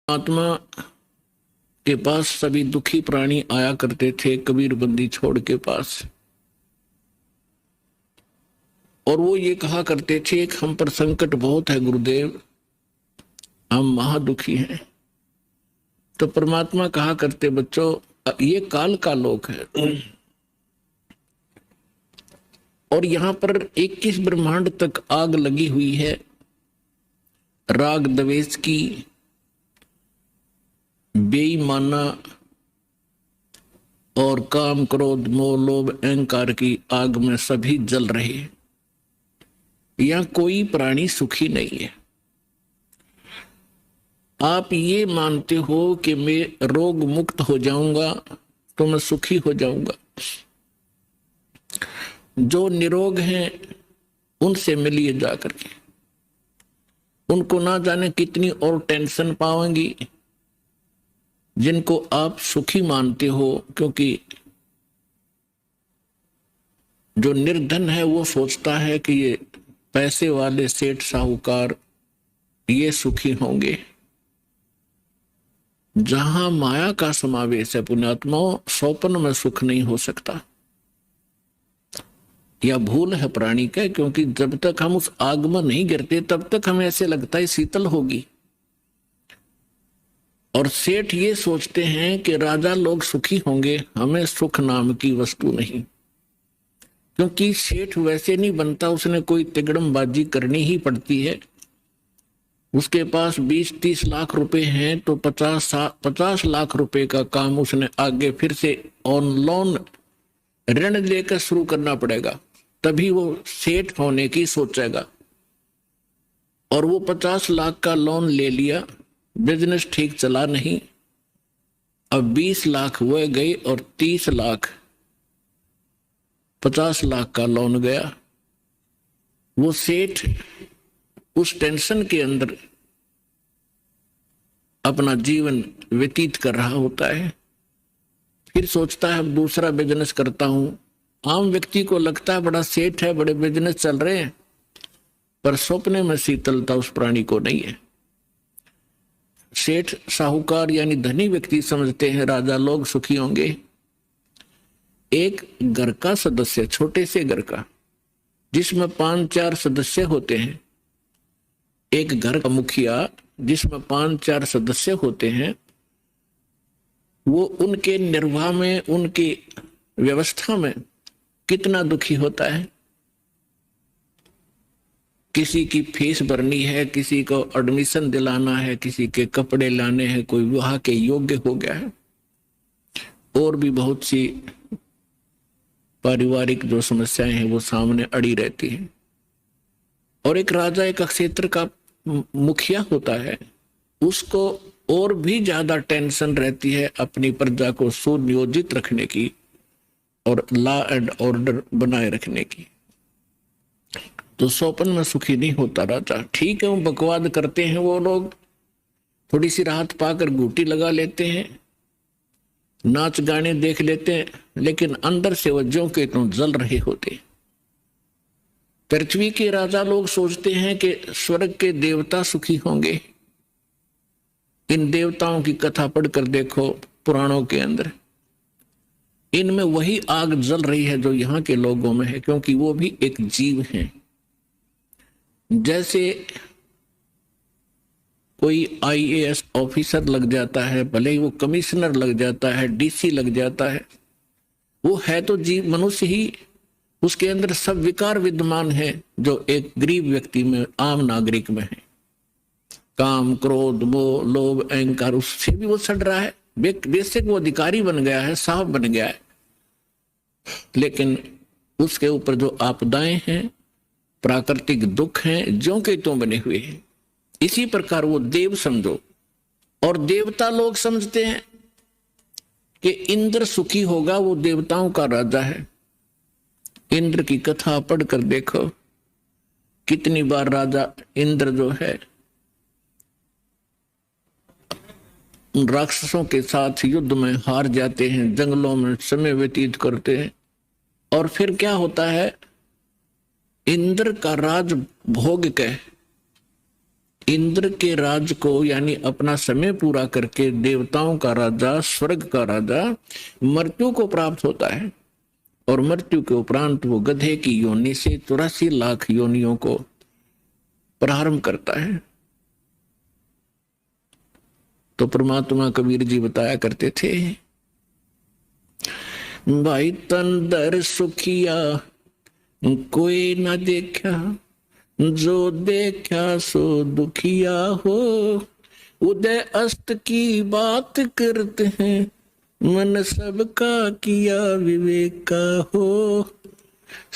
आत्मा के पास सभी दुखी प्राणी आया करते थे कबीर बंदी छोड़ के पास, और वो ये कहा करते थे कि हम पर संकट बहुत है गुरुदेव, हम महादुखी हैं। तो परमात्मा कहा करते बच्चों ये काल का लोक है और यहाँ पर 21 ब्रह्मांड तक आग लगी हुई है राग द्वेष की, बेईमाना और काम क्रोध मोह लोभ अहंकार की आग में सभी जल रहे हैं। यहाँ कोई प्राणी सुखी नहीं है। आप ये मानते हो कि मैं रोग मुक्त हो जाऊंगा तो मैं सुखी हो जाऊंगा। जो निरोग हैं उनसे मिलिए जाकर के, उनको ना जाने कितनी और टेंशन पाएंगी जिनको आप सुखी मानते हो, क्योंकि जो निर्धन है वो सोचता है कि ये पैसे वाले सेठ साहूकार ये सुखी होंगे। जहां माया का समावेश है पुण्यात्माओं, स्वप्न में सुख नहीं हो सकता। यह भूल है प्राणी का, क्योंकि जब तक हम उस आग में नहीं गिरते तब तक हमें ऐसे लगता है शीतल होगी। और सेठ ये सोचते हैं कि राजा लोग सुखी होंगे, हमें सुख नाम की वस्तु नहीं। क्योंकि सेठ वैसे नहीं बनता, उसने कोई तिगड़मबाजी करनी ही पड़ती है। उसके पास 20-30 लाख रुपए हैं तो 50 लाख रुपए का काम उसने आगे फिर से ऑन लोन ऋण लेकर शुरू करना पड़ेगा, तभी वो सेठ होने की सोचेगा। और वो 50 लाख का लोन ले लिया, बिजनेस ठीक चला नहीं, अब 20 लाख वो गए और 30 लाख 50 लाख का लोन गया। वो सेठ उस टेंशन के अंदर अपना जीवन व्यतीत कर रहा होता है। फिर सोचता है अब दूसरा बिजनेस करता हूं। आम व्यक्ति को लगता है बड़ा सेठ है, बड़े बिजनेस चल रहे हैं, पर सपने में शीतलता उस प्राणी को नहीं है। सेठ साहूकार यानी धनी व्यक्ति समझते हैं राजा लोग सुखी होंगे। एक घर का सदस्य, छोटे से घर का जिसमें 5-4 सदस्य होते हैं, एक घर का मुखिया जिसमें 5-4 सदस्य होते हैं, वो उनके निर्वाह में, उनकी व्यवस्था में कितना दुखी होता है। किसी की फीस भरनी है, किसी को एडमिशन दिलाना है, किसी के कपड़े लाने हैं, कोई विवाह के योग्य हो गया है, और भी बहुत सी पारिवारिक जो समस्याएं हैं वो सामने अड़ी रहती हैं। और एक राजा एक क्षेत्र का मुखिया होता है, उसको और भी ज्यादा टेंशन रहती है अपनी प्रजा को सुनियोजित रखने की और लॉ एंड ऑर्डर बनाए रखने की। तो स्वप्न में सुखी नहीं होता राजा। ठीक है, वो बकवाद करते हैं, वो लोग थोड़ी सी राहत पाकर घूटी लगा लेते हैं, नाच गाने देख लेते हैं, लेकिन अंदर से वज्जों के तो जल रहे होते। पृथ्वी के राजा लोग सोचते हैं कि स्वर्ग के देवता सुखी होंगे। इन देवताओं की कथा पढ़कर देखो पुराणों के अंदर, इनमें वही आग जल रही है जो यहाँ के लोगों में है, क्योंकि वो भी एक जीव हैं। जैसे कोई IAS ऑफिसर लग जाता है, भले ही वो कमिश्नर लग जाता है, DC लग जाता है, वो है तो जीव मनुष्य ही, उसके अंदर सब विकार विद्यमान है जो एक गरीब व्यक्ति में, आम नागरिक में है। काम क्रोध मोह लोभ अहंकार, उससे भी वो सड़ रहा है। बेसिक वो अधिकारी बन गया है, साहब बन गया है, लेकिन उसके ऊपर जो आपदाएं हैं, प्राकृतिक दुख हैं, ज्यों के त्यों बने हुए हैं। इसी प्रकार वो देव समझो। और देवता लोग समझते हैं कि इंद्र सुखी होगा, वो देवताओं का राजा है। इंद्र की कथा पढ़कर देखो, कितनी बार राजा इंद्र जो है उन राक्षसों के साथ युद्ध में हार जाते हैं, जंगलों में समय व्यतीत करते हैं, और फिर क्या होता है, इंद्र का राज भोग के इंद्र के राज को यानी अपना समय पूरा करके देवताओं का राजा, स्वर्ग का राजा मृत्यु को प्राप्त होता है और मृत्यु के उपरांत वो गधे की योनि से 84 लाख योनियों को प्रारंभ करता है। तो परमात्मा कबीर जी बताया करते थे, भाई तन दर सुखिया कोई न देखा, जो देखा सो दुखिया हो। उदय अस्त की बात करते हैं, मन सबका किया विवेक का हो,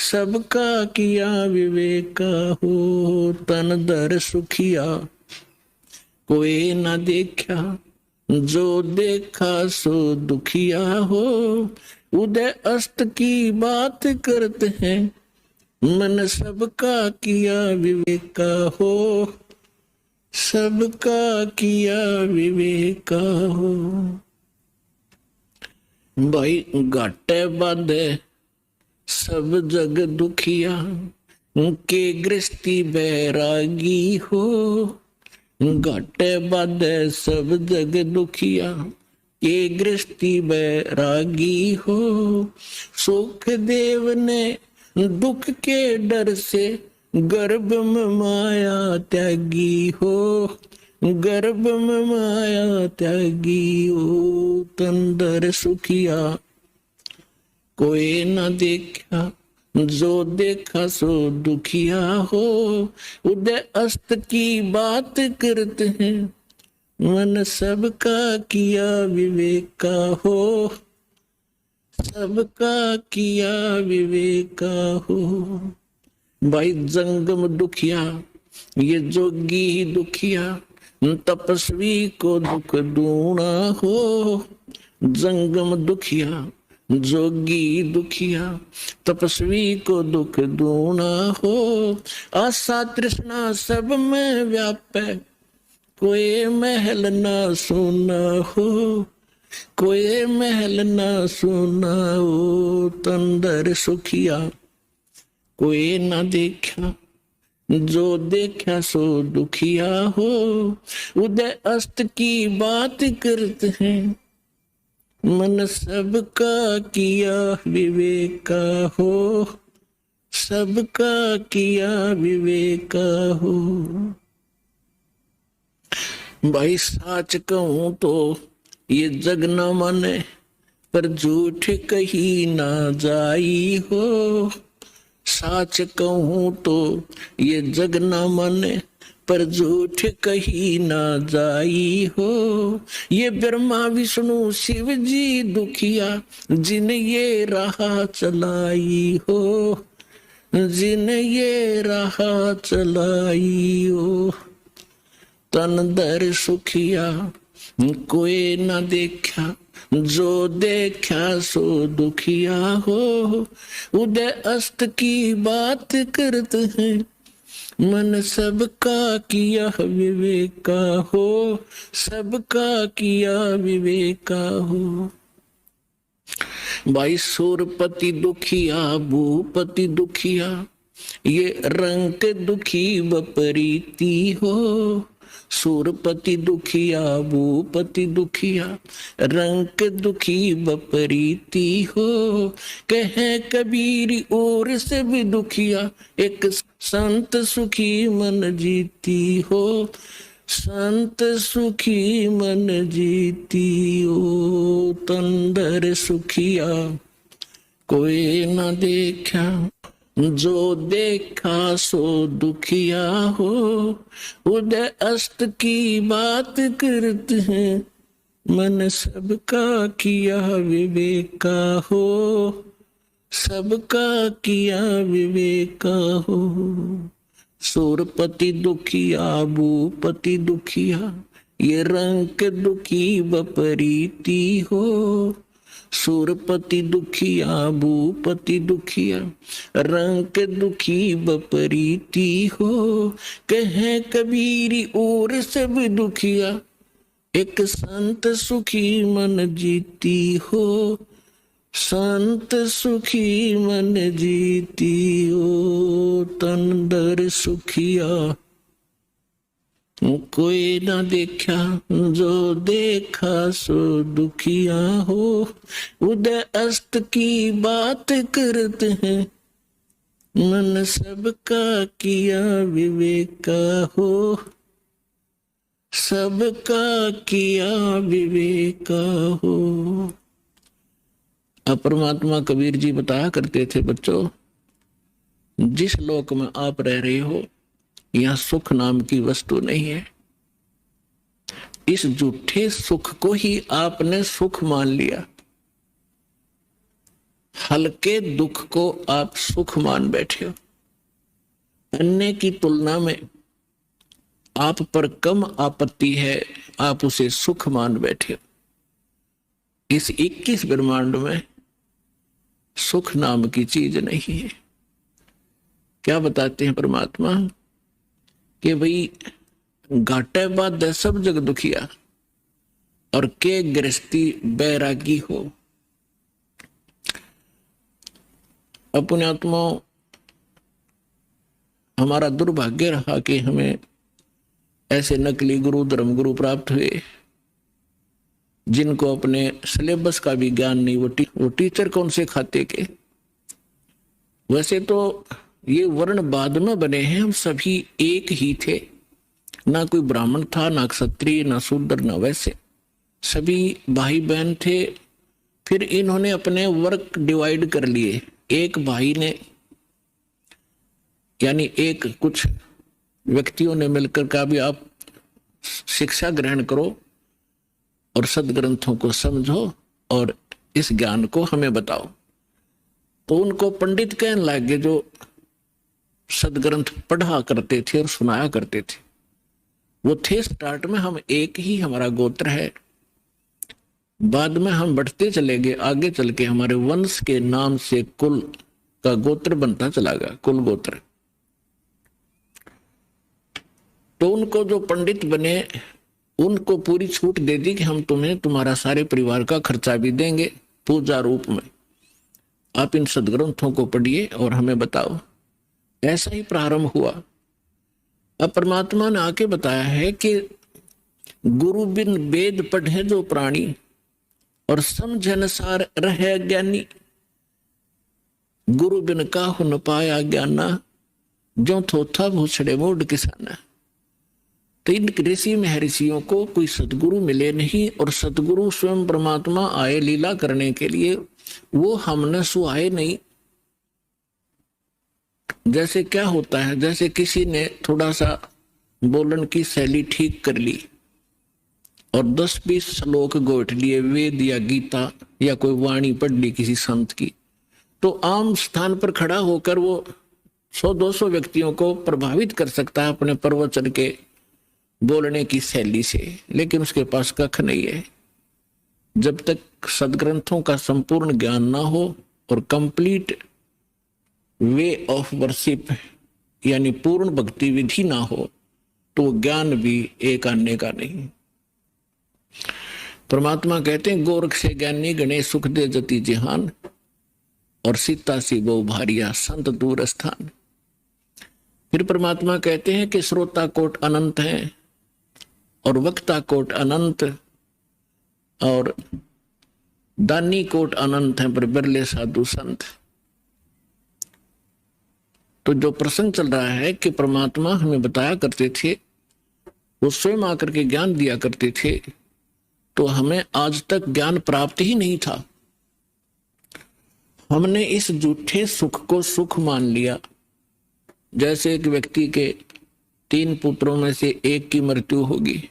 सबका किया विवेक का हो। तन दर सुखिया कोई न देखा, जो देखा सो दुखिया हो। उदय अस्त की बात करते हैं, मन सबका किया विवेक का हो, सबका किया विवेक का हो। भाई घाटे बाधे सब जग दुखिया, के गृहस्थी बैरागी हो। घाटे बाधे सब जग दुखिया, के गृहस्थी बैरागी हो। सुख देव ने दुख के डर से, गर्भ में माया त्यागी हो, गर्भ में माया त्यागी हो। तंदर सुखिया कोई न देखा, जो देखा सो दुखिया हो। उदय अस्त की बात करते हैं, मन सबका किया विवेक का हो, सबका किया विवेक का हो। भाई जंगम दुखिया, ये जोगी ही दुखिया, तपस्वी को दुख दूना हो। जंगम दुखिया, जोगी दुखिया, तपस्वी को दुख दूना हो। आशा तृष्णा सब में व्यापे, कोई महल ना सुना हो, कोई महल ना सुना हो। तंदर सुखिया कोई ना देखा, जो देखा सो दुखिया हो। उदय अस्त की बात करते हैं, मन सबका किया विवेक का हो, सबका किया विवेक का हो। भाई साच कहूं तो ये जग न माने, पर झूठ कही ना जाई हो। साच कहूं तो ये जग न माने, पर झूठ कही ना जाई हो। ये ब्रह्मा विष्णु शिव जी दुखिया, जिन ये राह चलाई हो, जिन ये राह चलाई हो। तन दर सुखिया कोई न देखा, जो देखा सो दुखिया हो। उदय अस्त की बात करते हैं, मन सबका किया विवेक का हो, सबका किया विवेक का हो। भाई सूरपति दुखिया, भूपति दुखिया, ये रंग दुखी बपरीती हो। सूरपति दुखिया, भूपति दुखिया, रंग दुखी बपरीती हो। कहे कबीर और से भी दुखिया, एक संत सुखी मन जीती हो, संत सुखी मन जीती हो। तंदर सुखिया कोई न देखा, जो देखा सो दुखिया हो। उदय अस्त की बात करते हैं, मन सबका किया विवेक का हो, सबका किया विवेक का हो। सूरपति दुखिया, भूपति दुखिया, ये रंग दुखी बपरीती हो। सूरपति दुखिया, भूपति दुखिया, रंग दुखी बपरीती हो। कहे कबीरी और सब दुखिया, एक संत सुखी मन जीती हो, संत सुखी मन जीती हो। तन दर सुखिया कोई ना देखा जो देखा सो दुखिया हो, उदय अस्त की बात करते हैं, मन सबका किया विवेका हो, सबका किया विवेका हो। अब परमात्मा कबीर जी बताया करते थे, बच्चों जिस लोक में आप रह रहे हो यहां सुख नाम की वस्तु नहीं है। इस झूठे सुख को ही आपने सुख मान लिया, हल्के दुख को आप सुख मान बैठे हो। अन्य की तुलना में आप पर कम आपत्ति है, आप उसे सुख मान बैठे हो। इस 21 ब्रह्मांड में सुख नाम की चीज नहीं है। क्या बताते हैं परमात्मा कि भाई घाटे बाद सब जग दुखिया और के गृहस्थी बैरागी हो। अपने आत्मा हमारा दुर्भाग्य रहा कि हमें ऐसे नकली गुरु धर्म गुरु प्राप्त हुए जिनको अपने सिलेबस का भी ज्ञान नहीं। वो टीचर कौन से खाते के। वैसे तो ये वर्ण बाद में बने हैं, हम सभी एक ही थे, ना कोई ब्राह्मण था, ना क्षत्रिय, ना शूद्र, ना वैसे, सभी भाई बहन थे। फिर इन्होंने अपने वर्क डिवाइड कर लिए। एक भाई ने यानी एक कुछ व्यक्तियों ने मिलकर कहा भी आप शिक्षा ग्रहण करो और सदग्रंथों को समझो और इस ज्ञान को हमें बताओ। तो उनको पंडित कहने लगे जो सदग्रंथ पढ़ा करते थे और सुनाया करते थे। वो थे स्टार्ट में हम एक ही, हमारा गोत्र है। बाद में हम बढ़ते चले गए, आगे चल के हमारे वंश के नाम से कुल का गोत्र बनता चला गया, कुल गोत्र। तो उनको जो पंडित बने उनको पूरी छूट दे दी कि हम तुम्हें तुम्हारा सारे परिवार का खर्चा भी देंगे पूजा रूप में, आप इन सदग्रंथों को पढ़िए और हमें बताओ। ऐसा ही प्रारंभ हुआ। अब परमात्मा ने आके बताया है कि गुरु बिन वेद पढ़े जो प्राणी और समझ अनुसार रहे ज्ञानी, गुरु बिन काहु न पाया ज्ञाना, जो थोथा भूसड़े मूड किसाना। तो इन ऋषि महर्षियों को कोई सदगुरु मिले नहीं और सदगुरु स्वयं परमात्मा आए लीला करने के लिए, वो हमने सुहाए नहीं। जैसे क्या होता है, जैसे किसी ने थोड़ा सा बोलन की शैली ठीक कर ली और 10-20 श्लोक गोठ लिए वेद या गीता या कोई वाणी पढ़ ली किसी संत की, तो आम स्थान पर खड़ा होकर वो 100-200 व्यक्तियों को प्रभावित कर सकता है अपने प्रवचन के बोलने की शैली से, लेकिन उसके पास कख नहीं है। जब तक सदग्रंथों का संपूर्ण ज्ञान ना हो और कंप्लीट वे ऑफ वर्शिप यानी पूर्ण भक्ति विधि ना हो, तो ज्ञान भी एक आने का नहीं। परमात्मा कहते हैं गोरख से ज्ञानी गणेश सुख दे जति जिहान, और सीता सी बहु भारिया संत दूर स्थान। फिर परमात्मा कहते हैं कि श्रोता कोट अनंत है और वक्ता कोट अनंत और दानी कोट अनंत है, पर बिरले साधु संत। तो जो प्रसंग चल रहा है कि परमात्मा हमें बताया करते थे, वो स्वयं आकर के ज्ञान दिया करते थे, तो हमें आज तक ज्ञान प्राप्त ही नहीं था। हमने इस झूठे सुख को सुख मान लिया। जैसे एक व्यक्ति के 3 पुत्रों में से एक की मृत्यु होगी,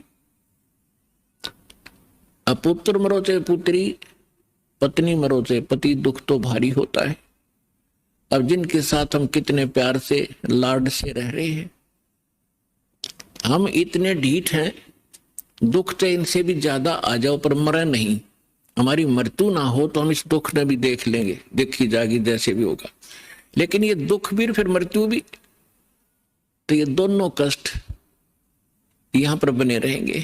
अब पुत्र मरो चाहे पुत्री, पत्नी मरो चाहे पति, दुख तो भारी होता है। अब जिनके साथ हम कितने प्यार से लाड से रह रहे हैं, हम इतने ढीठ हैं, दुख चाहे इनसे भी ज्यादा आ जाओ पर मरे नहीं। हमारी मृत्यु ना हो तो हम इस दुख ने भी देख लेंगे, देखी जाएगी जैसे भी होगा। लेकिन ये दुख भी फिर मृत्यु भी, तो ये दोनों कष्ट यहां पर बने रहेंगे।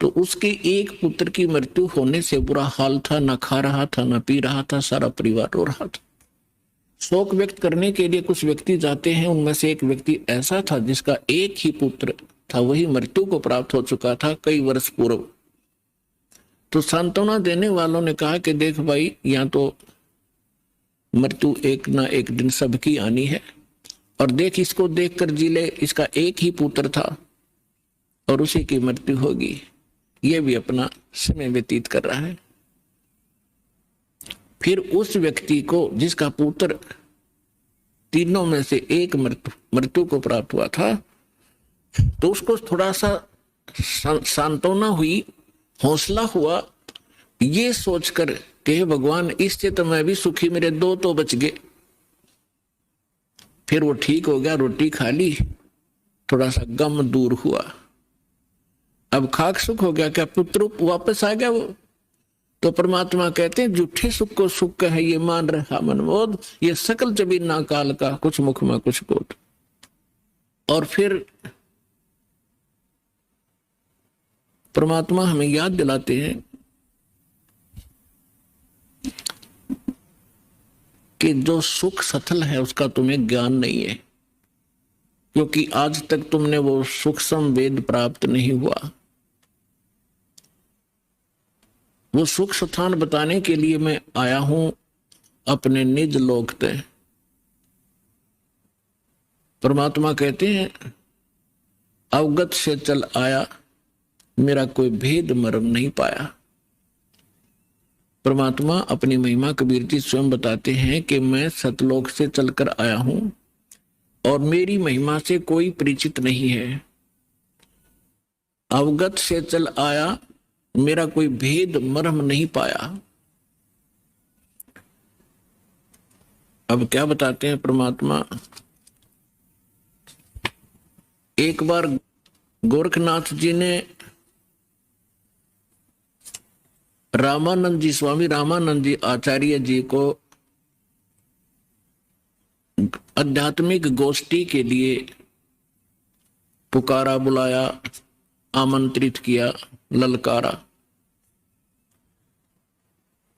तो उसके एक पुत्र की मृत्यु होने से बुरा हाल था, ना खा रहा था, ना पी रहा था, सारा परिवार रो रहा था। शोक व्यक्त करने के लिए कुछ व्यक्ति जाते हैं। उनमें से एक व्यक्ति ऐसा था जिसका एक ही पुत्र था, वही मृत्यु को प्राप्त हो चुका था कई वर्ष पूर्व। तो सांत्वना देने वालों ने कहा कि देख भाई, यहाँ तो मृत्यु एक ना एक दिन सबकी आनी है, और देख इसको देख कर जी ले, इसका एक ही पुत्र था और उसी की मृत्यु होगी, ये भी अपना समय व्यतीत कर रहा है। फिर उस व्यक्ति को जिसका पुत्र तीनों में से एक मृत्यु को प्राप्त हुआ था, तो उसको थोड़ा सा सांत्वना हुई, हौसला हुआ, ये सोचकर कि भगवान इससे तो मैं भी सुखी, मेरे दो तो बच गए। फिर वो ठीक हो गया, रोटी खा ली, थोड़ा सा गम दूर हुआ। अब खाक सुख हो गया, क्या पुत्र वापस आ गया वो? तो परमात्मा कहते हैं झूठे सुख को सुख है ये मान रहा मनमोद, ये सकल जबी ना काल का, कुछ मुख में कुछ बोध। और फिर परमात्मा हमें याद दिलाते हैं कि जो सुख सथल है उसका तुम्हें ज्ञान नहीं है, क्योंकि आज तक तुमने वो सूक्ष्म वेद प्राप्त नहीं हुआ। वो सुख स्थान बताने के लिए मैं आया हूं अपने निज लोक ते। परमात्मा कहते हैं अवगत से चल आया, मेरा कोई भेद मर्म नहीं पाया। परमात्मा अपनी महिमा कबीर जी स्वयं बताते हैं कि मैं सतलोक से चलकर आया हूं और मेरी महिमा से कोई परिचित नहीं है। अवगत से चल आया, मेरा कोई भेद मर्म नहीं पाया। अब क्या बताते हैं परमात्मा? एक बार गोरखनाथ जी ने रामानंद जी, स्वामी रामानंद जी आचार्य जी को आध्यात्मिक गोष्ठी के लिए पुकारा, बुलाया, आमंत्रित किया, ललकारा।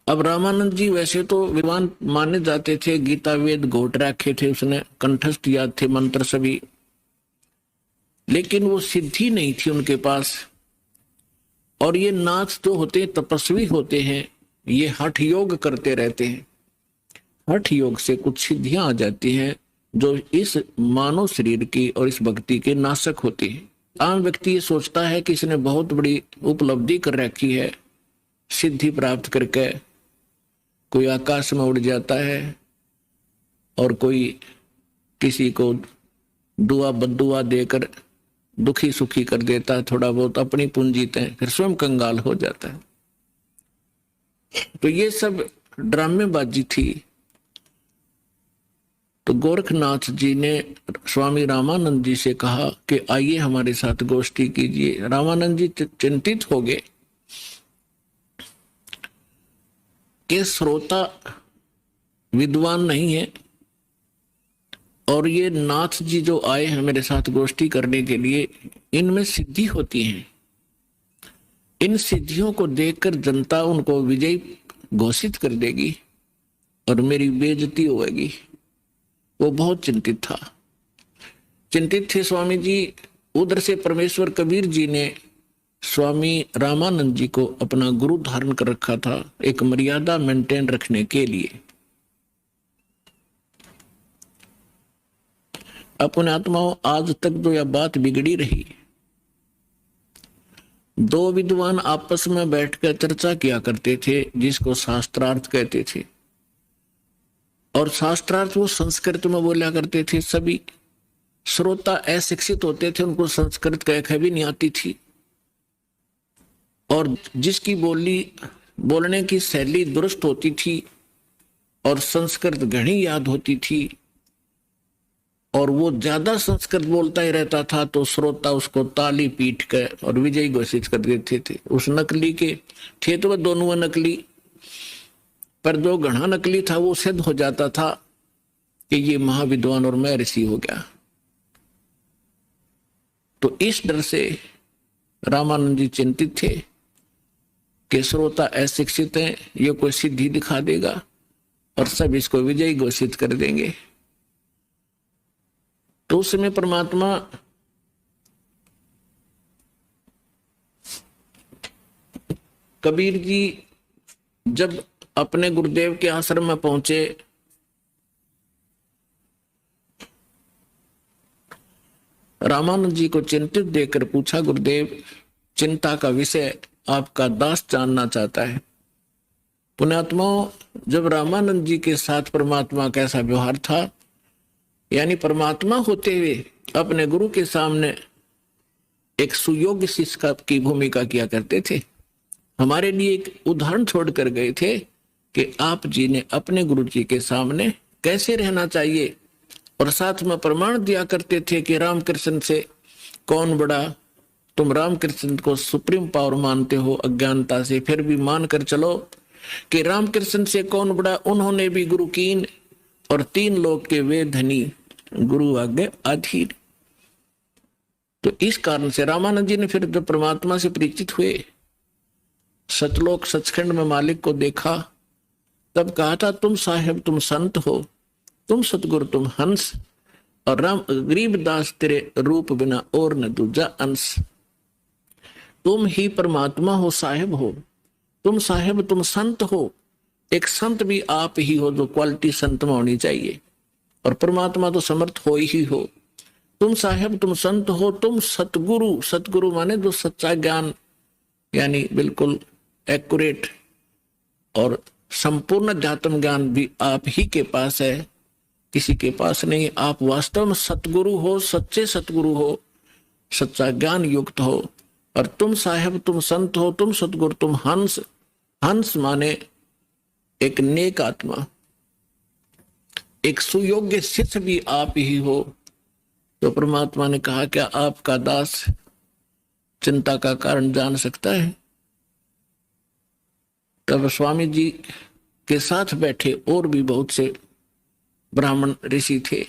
अब रामानंद जी वैसे तो विद्वान माने जाते थे, गीता वेद घोट रखे थे उसने, कंठस्थ याद थे मंत्र सभी, लेकिन वो सिद्धि नहीं थी उनके पास। और ये नाथ जो होते हैं तपस्वी होते हैं, ये हठ योग करते रहते हैं। हठ योग से कुछ सिद्धियां आ जाती हैं जो इस मानव शरीर की और इस भक्ति के नाशक होती है। आम व्यक्ति ये सोचता है कि इसने बहुत बड़ी उपलब्धि कर रखी है, सिद्धि प्राप्त करके कोई आकाश में उड़ जाता है और कोई किसी को दुआ बद्दुआ देकर दुखी सुखी कर देता है, थोड़ा बहुत अपनी पूंजी तय, फिर स्वयं कंगाल हो जाता है। तो ये सब ड्रामेबाजी थी। तो गोरखनाथ जी ने स्वामी रामानंद जी से कहा कि आइए हमारे साथ गोष्ठी कीजिए। रामानंद जी चिंतित हो गए कि श्रोता विद्वान नहीं है और ये नाथ जी जो आए हैं मेरे साथ गोष्ठी करने के लिए, इनमें सिद्धि होती है। इन सिद्धियों को देखकर जनता उनको विजयी घोषित कर देगी और मेरी बेइज्जती होगी। वो बहुत चिंतित था। चिंतित थे स्वामी जी। उधर से परमेश्वर कबीर जी ने स्वामी रामानंद जी को अपना गुरु धारण कर रखा था, एक मर्यादा मेंटेन रखने के लिए। अपने आत्माओं, आज तक जो यह बात बिगड़ी रही, दो विद्वान आपस में बैठकर चर्चा किया करते थे जिसको शास्त्रार्थ कहते थे, और शास्त्रार्थ वो संस्कृत में बोला करते थे। सभी श्रोता अशिक्षित होते थे, उनको संस्कृत कह भी नहीं आती थी, और जिसकी बोलने की शैली दुरुस्त होती थी और संस्कृत घनी याद होती थी और वो ज्यादा संस्कृत बोलता ही रहता था, तो श्रोता उसको ताली पीट कर और विजयी घोषित कर देते थे। उस नकली के थे तो वह दोनों नकली, पर जो घना नकली था वो सिद्ध हो जाता था कि ये महाविद्वान और मैं ऋषि हो गया। तो इस डर से रामानंद जी चिंतित थे कि श्रोता अशिक्षित है, ये कोई सिद्धि दिखा देगा और सब इसको विजयी घोषित कर देंगे। तो उस समय परमात्मा कबीर जी जब अपने गुरुदेव के आश्रम में पहुंचे, रामानंद जी को चिंतित देखकर पूछा, गुरुदेव चिंता का विषय आपका दास जानना चाहता है। पुण्यात्माओं, जब रामानंद जी के साथ परमात्मा का ऐसा व्यवहार था, यानी परमात्मा होते हुए अपने गुरु के सामने एक सुयोग्य शिष्य की भूमिका किया करते थे। हमारे लिए एक उदाहरण छोड़कर गए थे कि आप जी ने अपने गुरु जी के सामने कैसे रहना चाहिए, और साथ में प्रमाण दिया करते थे कि रामकृष्ण से कौन बड़ा। तुम रामकृष्ण को सुप्रीम पावर मानते हो अज्ञानता से, फिर भी मान कर चलो कि रामकृष्ण से कौन बड़ा। उन्होंने भी गुरु कीन, और 3 लोक के वे धनी, गुरु आगे अधीर। तो इस कारण से रामानंद जी ने फिर जब परमात्मा से परिचित हुए, सतलोक सचखंड में मालिक को देखा, तब कहा था, तुम साहेब तुम संत हो, तुम सतगुरु तुम हंस, और राम गरीबदास तेरे रूप बिना और न दूजा अंश। तुम ही परमात्मा हो, साहेब हो, तुम साहेब तुम संत हो। एक संत भी आप ही हो, जो क्वालिटी संत में होनी चाहिए, और परमात्मा तो समर्थ हो ही हो। तुम साहेब तुम संत हो, तुम सतगुरु, सतगुरु माने जो सच्चा ज्ञान, यानी बिल्कुल एक्यूरेट और संपूर्ण अध्यात्म ज्ञान भी आप ही के पास है, किसी के पास नहीं। आप वास्तव में सतगुरु हो, सच्चे सतगुरु हो, सच्चा ज्ञान युक्त हो। और तुम साहेब तुम संत हो, तुम सतगुरु तुम हंस। हंस माने एक नेक आत्मा, एक सुयोग्य शिष्य भी आप ही हो। तो परमात्मा ने कहा, क्या आपका दास चिंता का कारण जान सकता है? तब स्वामी जी के साथ बैठे और भी बहुत से ब्राह्मण ऋषि थे।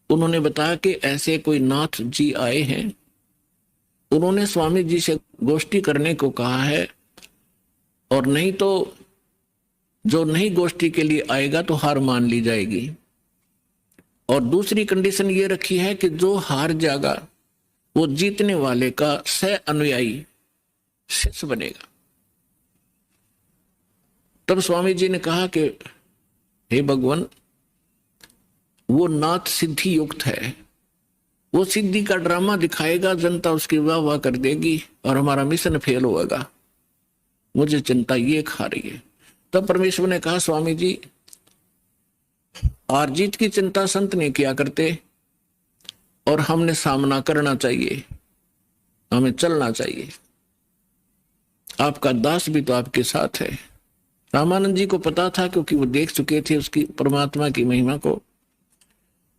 उन्होंने बताया कि ऐसे कोई नाथ जी आए हैं, उन्होंने स्वामी जी से गोष्ठी करने को कहा है, और नहीं तो जो नहीं गोष्ठी के लिए आएगा तो हार मान ली जाएगी। और दूसरी कंडीशन ये रखी है कि जो हार जाएगा वो जीतने वाले का सह अनुयायी शिष्य बनेगा। तब स्वामी जी ने कहा कि हे भगवान, वो नाथ सिद्धि युक्त है, वो सिद्धि का ड्रामा दिखाएगा, जनता उसकी वाह वाह कर देगी और हमारा मिशन फेल होगा। मुझे चिंता ये खा रही है। तब परमेश्वर ने कहा, स्वामी जी हार जीत की चिंता संत नहीं किया करते, और हमने सामना करना चाहिए, हमें चलना चाहिए। आपका दास भी तो आपके साथ है। रामानंद जी को पता था, क्योंकि वो देख चुके थे उसकी परमात्मा की महिमा को।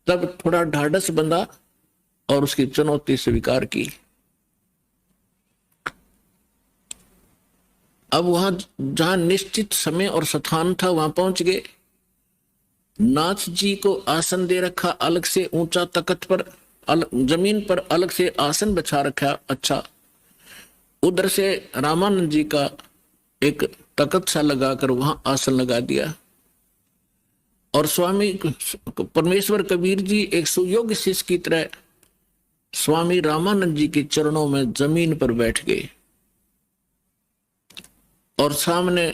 तब थोड़ा ढाढ़स बंधा और उसकी चुनौती स्वीकार की। अब वहां जहां निश्चित समय और स्थान था वहां पहुंच गए। नाथ जी को आसन दे रखा अलग से, ऊंचा तख्त पर, जमीन पर अलग से आसन बिछा रखा। अच्छा, उधर से रामानंद जी का एक तख्त सा लगाकर वहां आसन लगा दिया। और स्वामी परमेश्वर कबीर जी एक सुयोग्य शिष्य की तरह स्वामी रामानंद जी के चरणों में जमीन पर बैठ गए। और सामने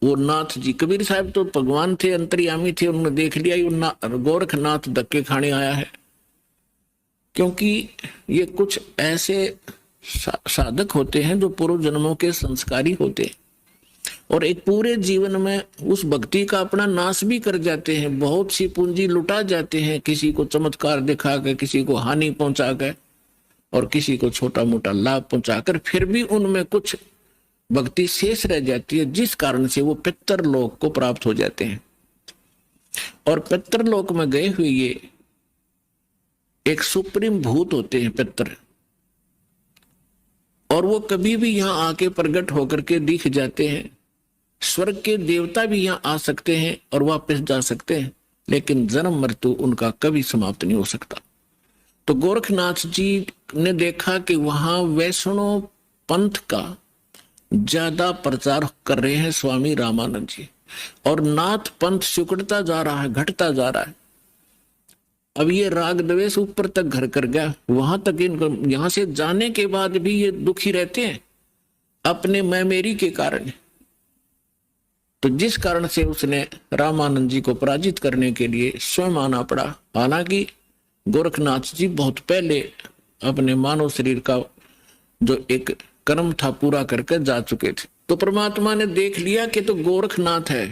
वो नाथ जी, कबीर साहब तो भगवान थे, अंतर्यामी थे, उन्होंने देख लिया गोरखनाथ धक्के खाने आया है। क्योंकि ये कुछ ऐसे साधक होते हैं जो पूर्व जन्मों के संस्कारी होते हैं, और एक पूरे जीवन में उस भक्ति का अपना नाश भी कर जाते हैं। बहुत सी पूंजी लुटा जाते हैं, किसी को चमत्कार दिखाकर, किसी को हानि पहुंचाकर, और किसी को छोटा मोटा लाभ पहुंचाकर, फिर भी उनमें कुछ भक्ति शेष रह जाती है, जिस कारण से वो पितरलोक को प्राप्त हो जाते हैं। और पितरलोक में गए हुए ये एक सुप्रीम भूत होते हैं पितर, और वो कभी भी यहां आके प्रकट होकर के दिख जाते हैं। स्वर्ग के देवता भी यहां आ सकते हैं और वापस जा सकते हैं, लेकिन जन्म मृत्यु उनका कभी समाप्त नहीं हो सकता। तो गोरखनाथ जी ने देखा कि वहां वैष्णव पंथ का ज्यादा प्रचार कर रहे हैं स्वामी रामानंद जी। और नाथ पंथ सिकुड़ता जा रहा है, घटता जा रहा है। अब ये राग द्वेष ऊपर तक घर कर गया, वहां तक इनको, यहां से जाने के बाद भी ये दुखी रहते हैं अपने मैं मेरी के कारण। तो जिस कारण से उसने रामानंद जी को पराजित करने के लिए स्वयं आना पड़ा। हालांकि गोरखनाथ जी बहुत पहले अपने मानव शरीर का जो एक कर्म था पूरा करके जा चुके थे। तो परमात्मा ने देख लिया कि तो गोरखनाथ है,